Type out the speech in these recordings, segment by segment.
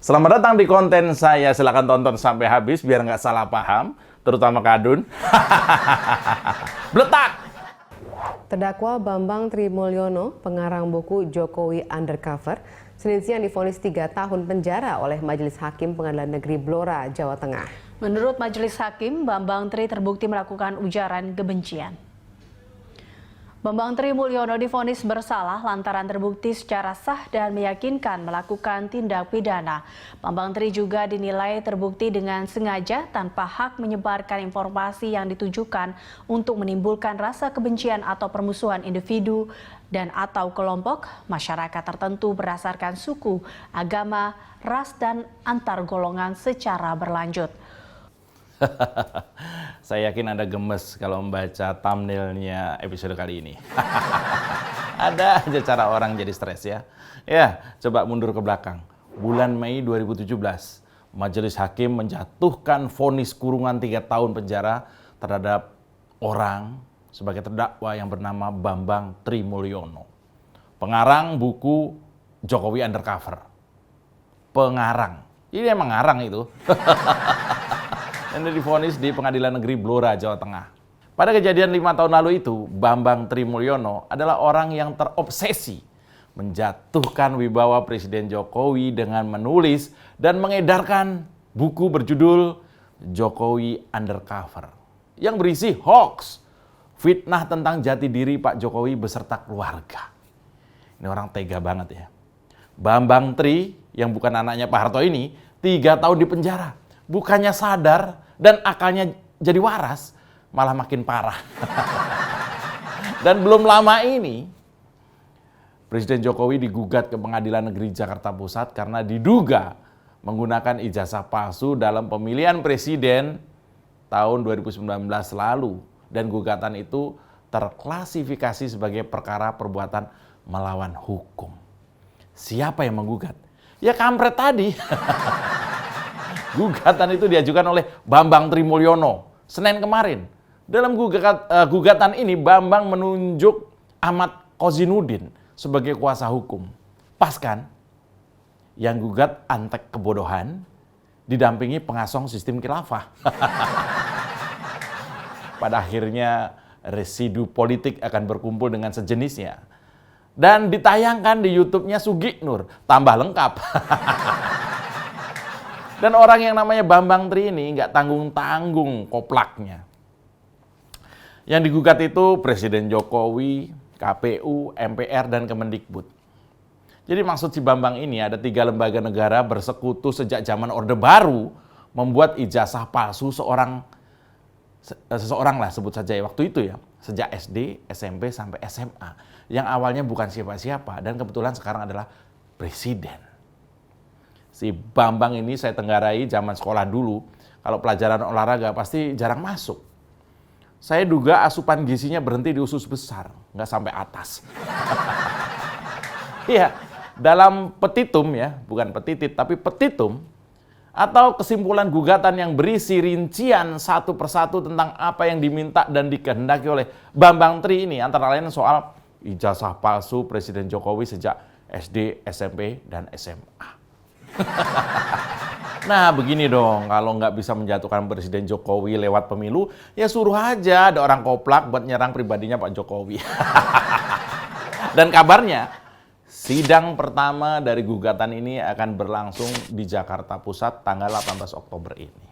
Selamat datang di konten saya. Silahkan tonton sampai habis biar nggak salah paham, terutama Kadun. Bletak! Terdakwa Bambang Trimulyono, pengarang buku Jokowi Undercover, Senin siang divonis 3 tahun penjara oleh Majelis Hakim Pengadilan Negeri Blora, Jawa Tengah. Menurut Majelis Hakim, Bambang Tri terbukti melakukan ujaran kebencian. Bambang Trimulyono divonis bersalah lantaran terbukti secara sah dan meyakinkan melakukan tindak pidana. Bambang Tri juga dinilai terbukti dengan sengaja tanpa hak menyebarkan informasi yang ditujukan untuk menimbulkan rasa kebencian atau permusuhan individu dan atau kelompok masyarakat tertentu berdasarkan suku, agama, ras, dan antar golongan secara berlanjut. Saya yakin Anda gemes kalau membaca thumbnailnya episode kali ini. Ada aja cara orang jadi stres ya. Ya, coba mundur ke belakang. Bulan Mei 2017, Majelis Hakim menjatuhkan vonis kurungan 3 tahun penjara terhadap orang sebagai terdakwa yang bernama Bambang Trimulyono. Pengarang buku Jokowi Undercover. Pengarang. Ini emang ngarang itu. Dan divonis di Pengadilan Negeri Blora, Jawa Tengah. Pada kejadian 5 tahun lalu itu, Bambang Trimulyono adalah orang yang terobsesi menjatuhkan wibawa Presiden Jokowi dengan menulis dan mengedarkan buku berjudul Jokowi Undercover yang berisi hoax, fitnah tentang jati diri Pak Jokowi beserta keluarga. Ini orang tega banget ya. Bambang Tri yang bukan anaknya Pak Harto ini 3 tahun di penjara. Bukannya sadar dan akalnya jadi waras, malah makin parah. Dan belum lama ini, Presiden Jokowi digugat ke Pengadilan Negeri Jakarta Pusat karena diduga menggunakan ijazah palsu dalam pemilihan presiden tahun 2019 lalu. Dan gugatan itu terklasifikasi sebagai perkara perbuatan melawan hukum. Siapa yang menggugat? Ya kampret tadi. Gugatan itu diajukan oleh Bambang Trimulyono Senin kemarin. Dalam gugatan ini Bambang menunjuk Ahmad Kozinudin sebagai kuasa hukum. Pas kan? Yang gugat antek kebodohan didampingi pengasong sistem khilafah. Pada akhirnya residu politik akan berkumpul dengan sejenisnya. Dan ditayangkan di YouTube-nya Sugi Nur. Tambah lengkap. Dan orang yang namanya Bambang Tri ini nggak tanggung-tanggung koplaknya. Yang digugat itu Presiden Jokowi, KPU, MPR, dan Kemendikbud. Jadi maksud si Bambang ini ada 3 lembaga negara bersekutu sejak zaman Orde Baru membuat ijazah palsu seseorang lah sebut saja ya waktu itu ya. Sejak SD, SMP, sampai SMA. Yang awalnya bukan siapa-siapa dan kebetulan sekarang adalah presiden. Si Bambang ini saya tenggarai zaman sekolah dulu, kalau pelajaran olahraga pasti jarang masuk. Saya duga asupan gizinya berhenti di usus besar, nggak sampai atas. Iya, dalam petitum ya, bukan petitit, tapi petitum, atau kesimpulan gugatan yang berisi rincian satu persatu tentang apa yang diminta dan dikehendaki oleh Bambang Tri ini, antara lain soal ijazah palsu Presiden Jokowi sejak SD, SMP, dan SMA. Nah begini dong, kalau nggak bisa menjatuhkan Presiden Jokowi lewat pemilu, ya suruh aja ada orang koplak buat nyerang pribadinya Pak Jokowi. Dan kabarnya, sidang pertama dari gugatan ini akan berlangsung di Jakarta Pusat tanggal 18 Oktober ini.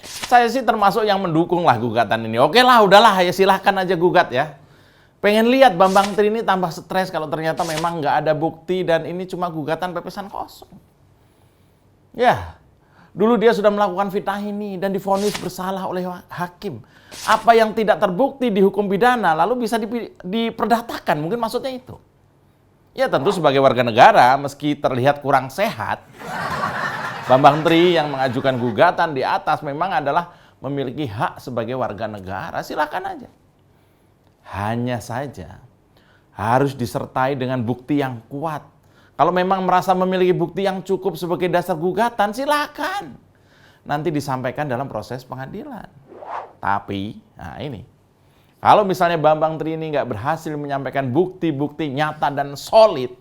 Saya sih termasuk yang mendukung lah gugatan ini. Oke lah, udahlah ya silahkan aja gugat ya. Pengen lihat Bambang Tri ini tambah stres kalau ternyata memang nggak ada bukti dan ini cuma gugatan pepesan kosong. Ya, dulu dia sudah melakukan fitnah ini dan divonis bersalah oleh hakim. Apa yang tidak terbukti di hukum pidana lalu bisa diperdatakan, mungkin maksudnya itu. Ya tentu sebagai warga negara, meski terlihat kurang sehat, Bambang Tri yang mengajukan gugatan di atas memang adalah memiliki hak sebagai warga negara, silakan aja. Hanya saja harus disertai dengan bukti yang kuat. Kalau memang merasa memiliki bukti yang cukup sebagai dasar gugatan, silakan. Nanti disampaikan dalam proses pengadilan. Tapi, nah ini, kalau misalnya Bambang Tri ini nggak berhasil menyampaikan bukti-bukti nyata dan solid,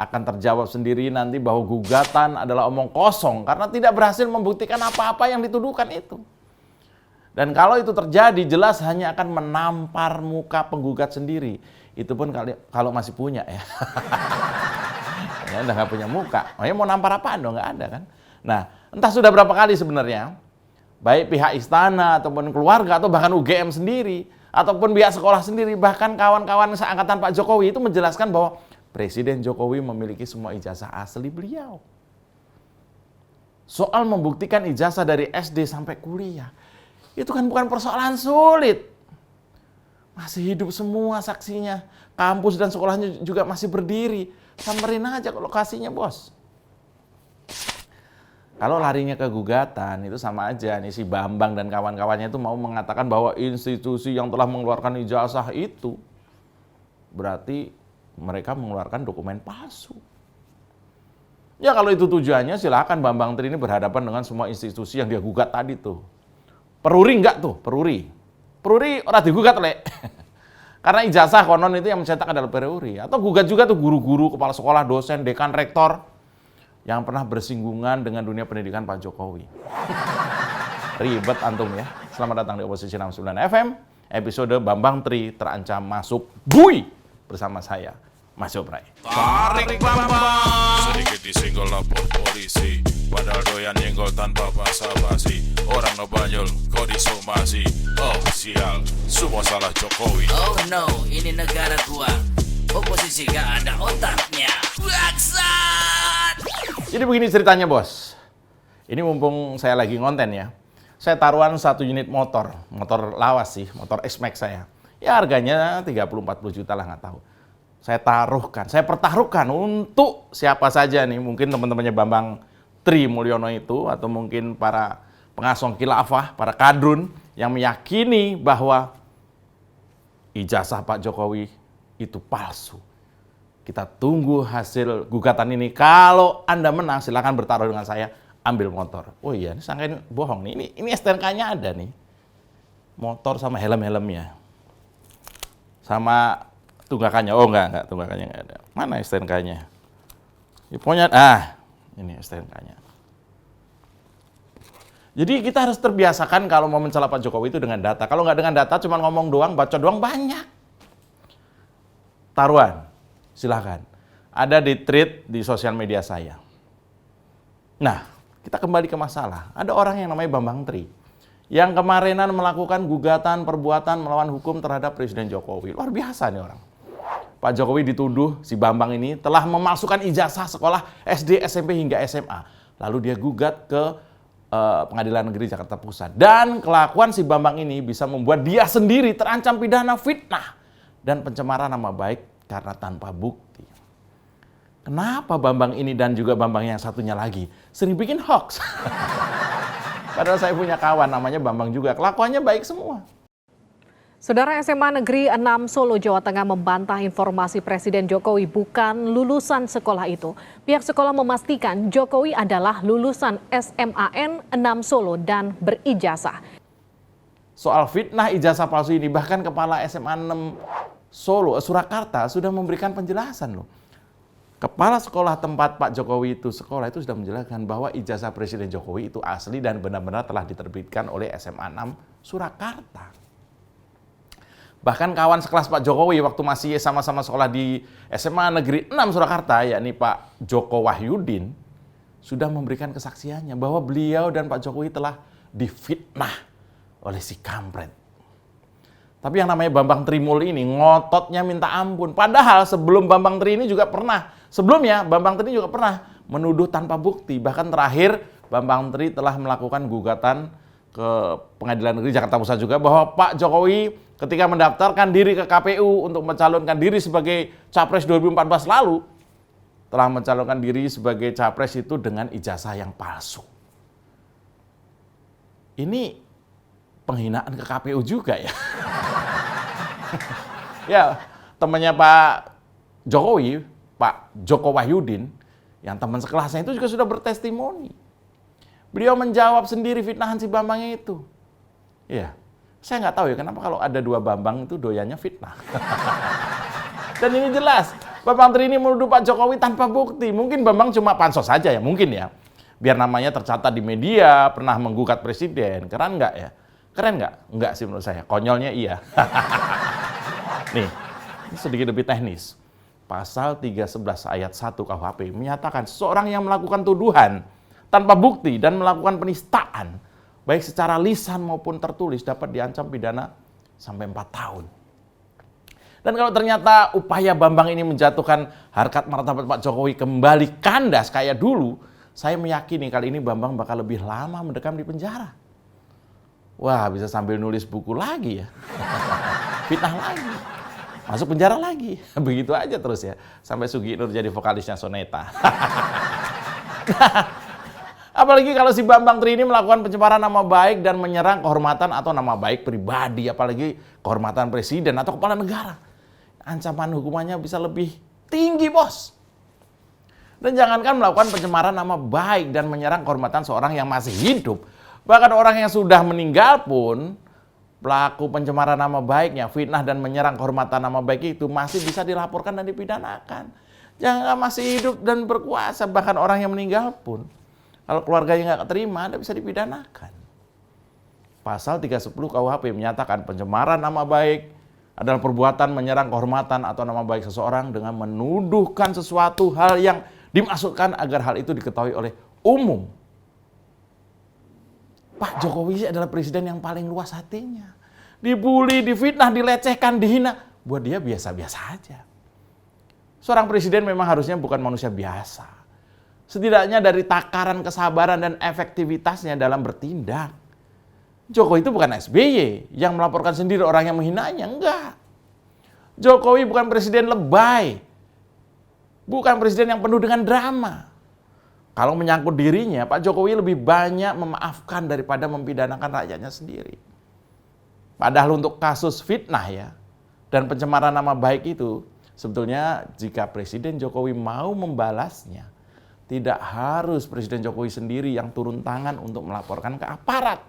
akan terjawab sendiri nanti bahwa gugatan adalah omong kosong karena tidak berhasil membuktikan apa-apa yang dituduhkan itu. Dan kalau itu terjadi, jelas hanya akan menampar muka penggugat sendiri. Itu pun kalau masih punya ya. Ya udah nggak punya muka. Oh, ya mau nampar apaan dong? Nggak ada kan. Nah, entah sudah berapa kali sebenarnya, baik pihak istana ataupun keluarga atau bahkan UGM sendiri, ataupun pihak sekolah sendiri, bahkan kawan-kawan seangkatan Pak Jokowi itu menjelaskan bahwa Presiden Jokowi memiliki semua ijazah asli beliau. Soal membuktikan ijazah dari SD sampai kuliah, itu kan bukan persoalan sulit. Masih hidup semua saksinya. Kampus dan sekolahnya juga masih berdiri. Samperin aja ke lokasinya, bos. Kalau larinya ke gugatan, itu sama aja. Nih si Bambang dan kawan-kawannya itu mau mengatakan bahwa institusi yang telah mengeluarkan ijazah itu berarti mereka mengeluarkan dokumen palsu. Ya kalau itu tujuannya, silakan Bambang Tri ini berhadapan dengan semua institusi yang dia gugat tadi tuh. Peruri enggak tuh? Peruri orang digugat, Le. Karena ijazah konon itu yang mencetak adalah Peruri. Atau gugat juga tuh guru-guru, kepala sekolah, dosen, dekan, rektor yang pernah bersinggungan dengan dunia pendidikan Pak Jokowi. Ribet antum ya. Selamat datang di Oposisi 69 FM. Episode Bambang Tri terancam masuk bui bersama saya, Mas Yoprai. Tarik Bambang, sedikit disenggol lapor polisi. Padahal doyan nyenggol tanpa basa-basi. Orang ngebanyol, kok disomasi. Oh sial, semua salah Jokowi. Oh no, ini negara gua. Oposisi gak ada otaknya. Bangsat! Jadi begini ceritanya, bos. Ini mumpung saya lagi ngonten ya. Saya taruhan 1 unit motor lawas sih, motor X-Max saya. Ya harganya 30-40 juta lah, nggak tahu. Saya pertaruhkan untuk siapa saja nih, mungkin teman-temannya Bambang Tri Mulyono itu, atau mungkin para pengasong khilafah, para kadrun yang meyakini bahwa ijazah Pak Jokowi itu palsu. Kita tunggu hasil gugatan ini. Kalau Anda menang, silakan bertaruh dengan saya, ambil motor. Oh iya, ini sangkain bohong nih. Ini STNK-nya ada nih. Motor sama helm-helmnya. Sama tunggakannya. Oh enggak, tunggakannya enggak ada. Mana STNK-nya? Ya, pokoknya, ini STNK-nya. Jadi kita harus terbiasakan kalau mau mencela Pak Jokowi itu dengan data. Kalau nggak dengan data, cuma ngomong doang, baca doang, banyak. Taruhan, silakan. Ada di tweet di sosial media saya. Nah, kita kembali ke masalah. Ada orang yang namanya Bambang Tri, yang kemarinan melakukan gugatan perbuatan melawan hukum terhadap Presiden Jokowi. Luar biasa nih orang. Pak Jokowi dituduh si Bambang ini telah memasukkan ijazah sekolah SD, SMP hingga SMA. Lalu dia gugat ke Pengadilan Negeri Jakarta Pusat. Dan kelakuan si Bambang ini bisa membuat dia sendiri terancam pidana fitnah dan pencemaran nama baik karena tanpa bukti. Kenapa Bambang ini dan juga Bambang yang satunya lagi sering bikin hoax? Padahal saya punya kawan namanya Bambang juga, kelakuannya baik semua. Saudara, SMA Negeri 6 Solo, Jawa Tengah membantah informasi Presiden Jokowi bukan lulusan sekolah itu. Pihak sekolah memastikan Jokowi adalah lulusan SMAN 6 Solo dan berijazah. Soal fitnah ijazah palsu ini, bahkan Kepala SMA 6 Solo, Surakarta sudah memberikan penjelasan loh. Kepala sekolah tempat Pak Jokowi itu sekolah itu sudah menjelaskan bahwa ijazah Presiden Jokowi itu asli dan benar-benar telah diterbitkan oleh SMA 6 Surakarta. Bahkan kawan sekelas Pak Jokowi waktu masih sama-sama sekolah di SMA Negeri 6 Surakarta, yakni Pak Joko Wahyudin, sudah memberikan kesaksiannya bahwa beliau dan Pak Jokowi telah difitnah oleh si kampret. Tapi yang namanya Bambang Trimul ini ngototnya minta ampun. Padahal sebelum Bambang Tri ini juga pernah, sebelumnya Bambang Tri juga pernah menuduh tanpa bukti. Bahkan terakhir Bambang Tri telah melakukan gugatan ke Pengadilan Negeri Jakarta Pusat juga bahwa Pak Jokowi ketika mendaftarkan diri ke KPU untuk mencalonkan diri sebagai Capres 2014 lalu telah mencalonkan diri sebagai Capres itu dengan ijazah yang palsu. Ini penghinaan ke KPU juga ya. Ya, temannya Pak Jokowi, Pak Joko Wahyudin, yang teman sekelasnya itu juga sudah bertestimoni. Beliau menjawab sendiri fitnahan si Bambangnya itu. Iya, saya nggak tahu ya kenapa kalau ada 2 Bambang itu doyannya fitnah. Dan ini jelas, Bambang Tri ini menuduh Pak Jokowi tanpa bukti. Mungkin Bambang cuma pansos saja ya, mungkin ya. Biar namanya tercatat di media, pernah menggugat presiden. Keren nggak ya? Keren nggak? Nggak sih menurut saya. Konyolnya iya. Nih, ini sedikit lebih teknis. Pasal 311 ayat 1 KUHP menyatakan seseorang yang melakukan tuduhan tanpa bukti dan melakukan penistaan, baik secara lisan maupun tertulis, dapat diancam pidana sampai 4 tahun. Dan kalau ternyata upaya Bambang ini menjatuhkan harkat martabat Pak Jokowi kembali kandas kayak dulu, saya meyakini kali ini Bambang bakal lebih lama mendekam di penjara. Wah, bisa sambil nulis buku lagi ya. Fitnah lagi. Masuk penjara lagi. Begitu aja terus ya. Sampai Sugi Nur jadi vokalisnya Soneta. Apalagi kalau si Bambang Tri ini melakukan pencemaran nama baik dan menyerang kehormatan atau nama baik pribadi, apalagi kehormatan presiden atau kepala negara. Ancaman hukumannya bisa lebih tinggi, bos. Dan jangankan melakukan pencemaran nama baik dan menyerang kehormatan seorang yang masih hidup, bahkan orang yang sudah meninggal pun, pelaku pencemaran nama baiknya, fitnah dan menyerang kehormatan nama baik itu masih bisa dilaporkan dan dipidanakan. Jangan masih hidup dan berkuasa, bahkan orang yang meninggal pun, kalau keluarganya nggak terima, Anda bisa dipidanakan. Pasal 310 KUHP menyatakan pencemaran nama baik adalah perbuatan menyerang kehormatan atau nama baik seseorang dengan menuduhkan sesuatu hal yang dimaksudkan agar hal itu diketahui oleh umum. Pak Jokowi adalah presiden yang paling luas hatinya. Dibully, difitnah, dilecehkan, dihina, buat dia biasa-biasa aja. Seorang presiden memang harusnya bukan manusia biasa. Setidaknya dari takaran kesabaran dan efektivitasnya dalam bertindak. Jokowi itu bukan SBY yang melaporkan sendiri orang yang menghinanya, enggak. Jokowi bukan presiden lebay. Bukan presiden yang penuh dengan drama. Kalau menyangkut dirinya, Pak Jokowi lebih banyak memaafkan daripada mempidanakan rakyatnya sendiri. Padahal untuk kasus fitnah ya, dan pencemaran nama baik itu, sebetulnya jika Presiden Jokowi mau membalasnya, tidak harus Presiden Jokowi sendiri yang turun tangan untuk melaporkan ke aparat.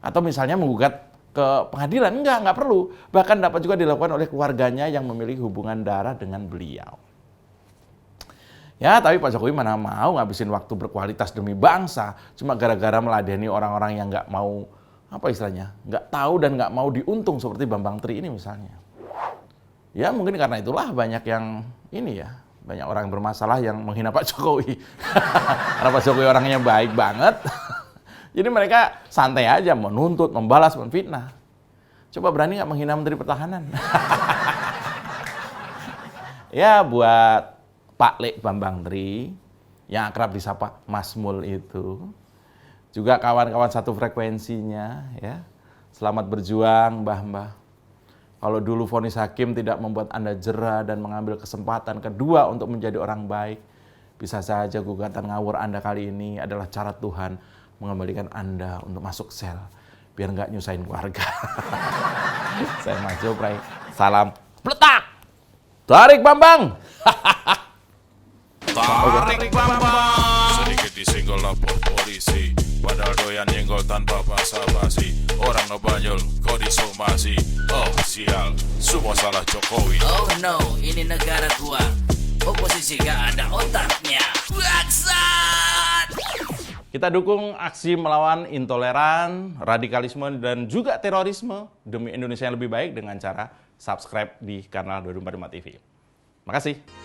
Atau misalnya menggugat ke pengadilan, enggak perlu. Bahkan dapat juga dilakukan oleh keluarganya yang memiliki hubungan darah dengan beliau. Ya, tapi Pak Jokowi mana mau ngabisin waktu berkualitas demi bangsa, cuma gara-gara meladeni orang-orang yang nggak mau, apa istilahnya, nggak tahu dan nggak mau diuntung seperti Bambang Tri ini misalnya. Ya mungkin karena itulah banyak yang ini ya, banyak orang yang bermasalah yang menghina Pak Jokowi. Karena Pak Jokowi orangnya baik banget. Jadi mereka santai aja menuntut, membalas, menfitnah. Coba berani nggak menghina Menteri Pertahanan? Ya buat Pak Lek Bambang Tri, yang akrab disapa Mas Mul itu, juga kawan-kawan satu frekuensinya, ya. Selamat berjuang, Mbah-mbah. Kalau dulu vonis hakim tidak membuat Anda jera dan mengambil kesempatan kedua untuk menjadi orang baik, bisa saja gugatan ngawur Anda kali ini adalah cara Tuhan mengembalikan Anda untuk masuk sel, biar nggak nyusahin keluarga. Saya Mas Jopray, salam peletak, tarik Bambang. Tarik Bambang. Sedikit disenggol lapor polisi, padahal doyan nyenggol tanpa basa-basi. Orang ngebanyol kok disomasi. Oh sial, semua salah Jokowi. Oh no, ini negara gua. Oposisi gak ada otaknya. Bangsat! Kita dukung aksi melawan intoleran, radikalisme, dan juga terorisme demi Indonesia yang lebih baik dengan cara subscribe di kanal 245 TV. Makasih.